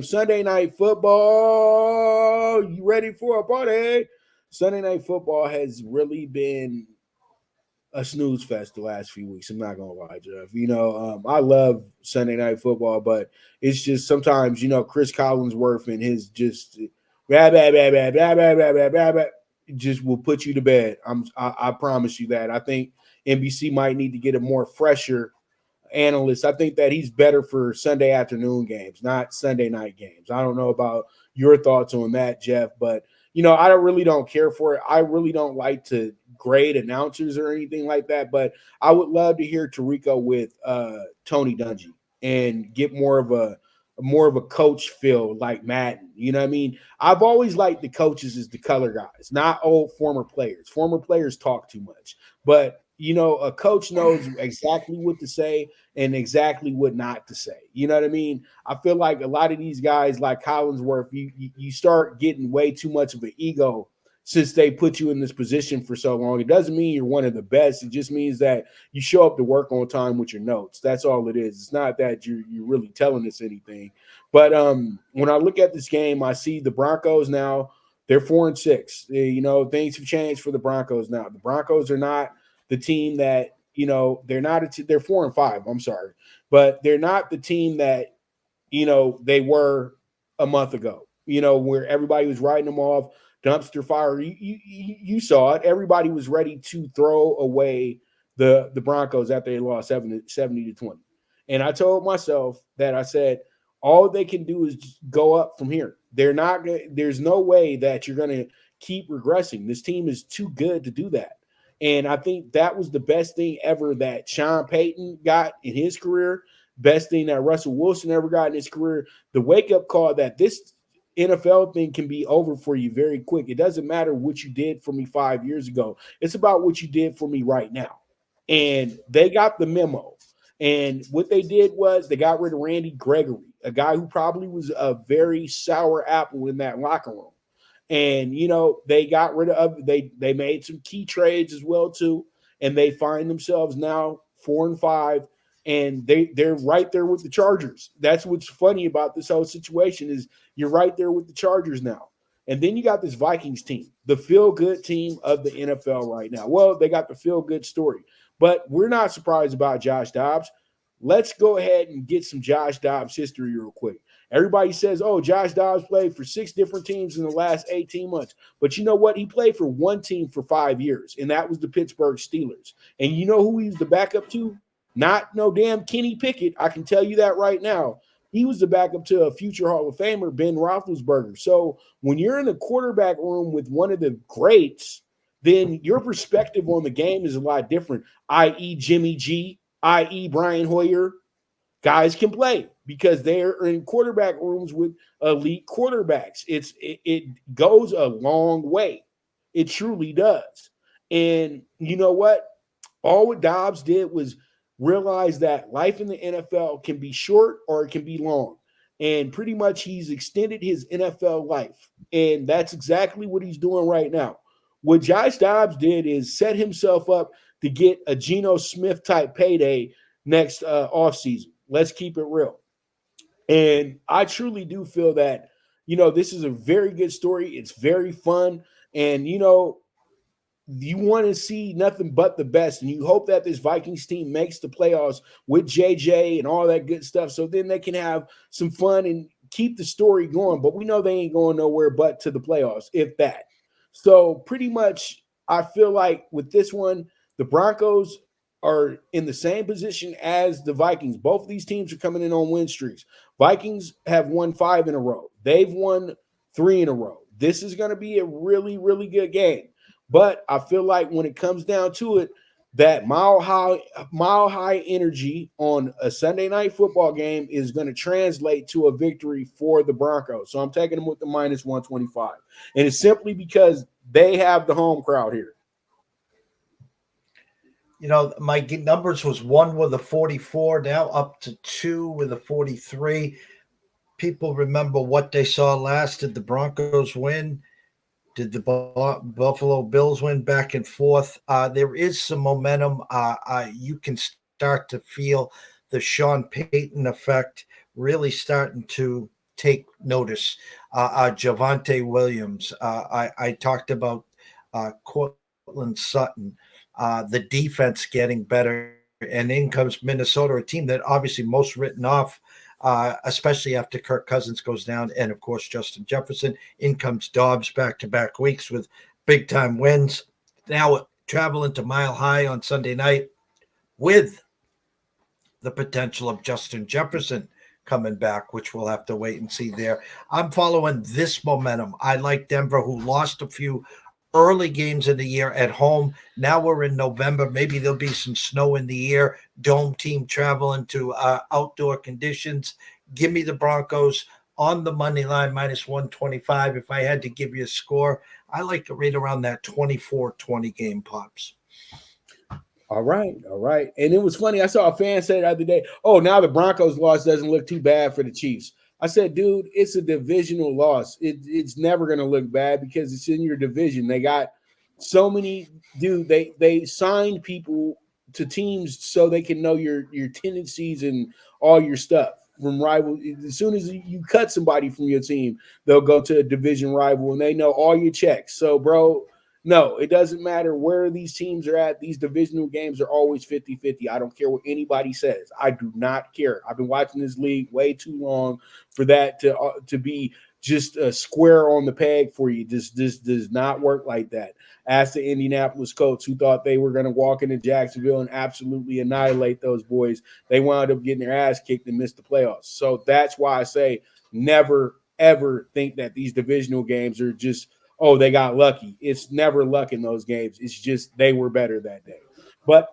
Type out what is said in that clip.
Sunday Night Football. You ready for a party? Sunday Night Football has really been a snooze fest the last few weeks. I'm not gonna lie, Jeff. I love Sunday Night Football, but it's just sometimes Chris Collinsworth and his just blah, blah, blah, blah, blah, blah, blah, blah, blah, blah, just will put you to bed. I promise you that. I think NBC might need to get a more fresher analyst. I think that he's better for Sunday afternoon games, not Sunday night games. I don't know about your thoughts on that, Jeff, but I don't care for it. I really don't like to grade announcers or anything like that, but I would love to hear Tarico with Tony Dungy and get more of a coach feel like Madden. You know what I mean? I've always liked the coaches as the color guys, not old former players. Former players talk too much, but a coach knows exactly what to say and exactly what not to say. You know what I mean? I feel like a lot of these guys like Collinsworth, you start getting way too much of an ego since they put you in this position for so long. It doesn't mean you're one of the best. It just means that you show up to work on time with your notes. That's all it is. It's not that you're really telling us anything. But when I look at this game, I see the Broncos now. They're 4-6. Things have changed for the Broncos now. The Broncos are not the team that they're not. They're 4-5. I'm sorry, but they're not the team that they were a month ago. Where everybody was writing them off, dumpster fire. You saw it. Everybody was ready to throw away the Broncos after they lost 70-20. And I told myself that I said all they can do is just go up from here. They're not. There's no way that you're going to keep regressing. This team is too good to do that. And I think that was the best thing ever that Sean Payton got in his career, best thing that Russell Wilson ever got in his career, the wake-up call that this NFL thing can be over for you very quick. It doesn't matter what you did for me 5 years ago. It's about what you did for me right now. And they got the memo. And what they did was they got rid of Randy Gregory, a guy who probably was a very sour apple in that locker room. And they got rid of they made some key trades as well too, and they find themselves now 4-5, and they're right there with the Chargers. That's what's funny about this whole situation is you're right there with the Chargers now. And then you got this Vikings team, the feel-good team of the NFL right now. Well, they got the feel-good story, but we're not surprised about Josh Dobbs. Let's go ahead and get some Josh Dobbs history real quick. Everybody says, oh, Josh Dobbs played for 6 different teams in the last 18 months. But you know what? He played for one team for 5 years, and that was the Pittsburgh Steelers. And you know who he was the backup to? Not no damn Kenny Pickett. I can tell you that right now. He was the backup to a future Hall of Famer, Ben Roethlisberger. So when you're in the quarterback room with one of the greats, then your perspective on the game is a lot different, i.e. Jimmy G, i.e. Brian Hoyer. Guys can play because they're in quarterback rooms with elite quarterbacks. It goes a long way. It truly does. And you know what? All what Dobbs did was realize that life in the NFL can be short or it can be long. And pretty much he's extended his NFL life. And that's exactly what he's doing right now. What Josh Dobbs did is set himself up to get a Geno Smith type payday next offseason. Let's keep it real. And I truly do feel that, this is a very good story. It's very fun. And, you want to see nothing but the best. And you hope that this Vikings team makes the playoffs with JJ and all that good stuff. So then they can have some fun and keep the story going. But we know they ain't going nowhere but to the playoffs, if that. So pretty much I feel like with this one, the Broncos are in the same position as the Vikings. Both of these teams are coming in on win streaks. Vikings have won 5 in a row. They've won 3 in a row. This is going to be a really, really good game. But I feel like when it comes down to it, that mile high energy on a Sunday night football game is going to translate to a victory for the Broncos. So I'm taking them with the minus 125. And it's simply because they have the home crowd here. My numbers was 1 with a 44, now up to 2 with a 43. People remember what they saw last. Did the Broncos win? Did the Buffalo Bills win? Back and forth. There is some momentum. You can start to feel the Sean Payton effect really starting to take notice. Javonte Williams. I talked about Cortland Sutton. The defense getting better, and in comes Minnesota, a team that obviously most written off, especially after Kirk Cousins goes down, and of course Justin Jefferson. In comes Dobbs back-to-back weeks with big-time wins. Now traveling to Mile High on Sunday night with the potential of Justin Jefferson coming back, which we'll have to wait and see there. I'm following this momentum. I like Denver, who lost a few early games in the year at home. Now we're in November. Maybe there'll be some snow in the air. Dome team traveling to outdoor conditions. Give me the Broncos on the money line, minus 125. If I had to give you a score, I like to rate around that 24-20 game, Pops. All right, all right. And it was funny. I saw a fan say the other day, "Oh, now the Broncos loss doesn't look too bad for the Chiefs." I said, "Dude, it's a divisional loss. It's never going to look bad because it's in your division. They got so many. Dude, they signed people to teams so they can know your tendencies and all your stuff from rival. As soon as you cut somebody from your team, they'll go to a division rival and they know all your checks. So, bro." No, it doesn't matter where these teams are at. These divisional games are always 50-50. I don't care what anybody says. I do not care. I've been watching this league way too long for that to be just a square on the peg for you. This does not work like that. Ask the Indianapolis Colts, who thought they were going to walk into Jacksonville and absolutely annihilate those boys. They wound up getting their ass kicked and missed the playoffs. So that's why I say never, ever think that these divisional games are just – oh, they got lucky. It's never luck in those games. It's just they were better that day. But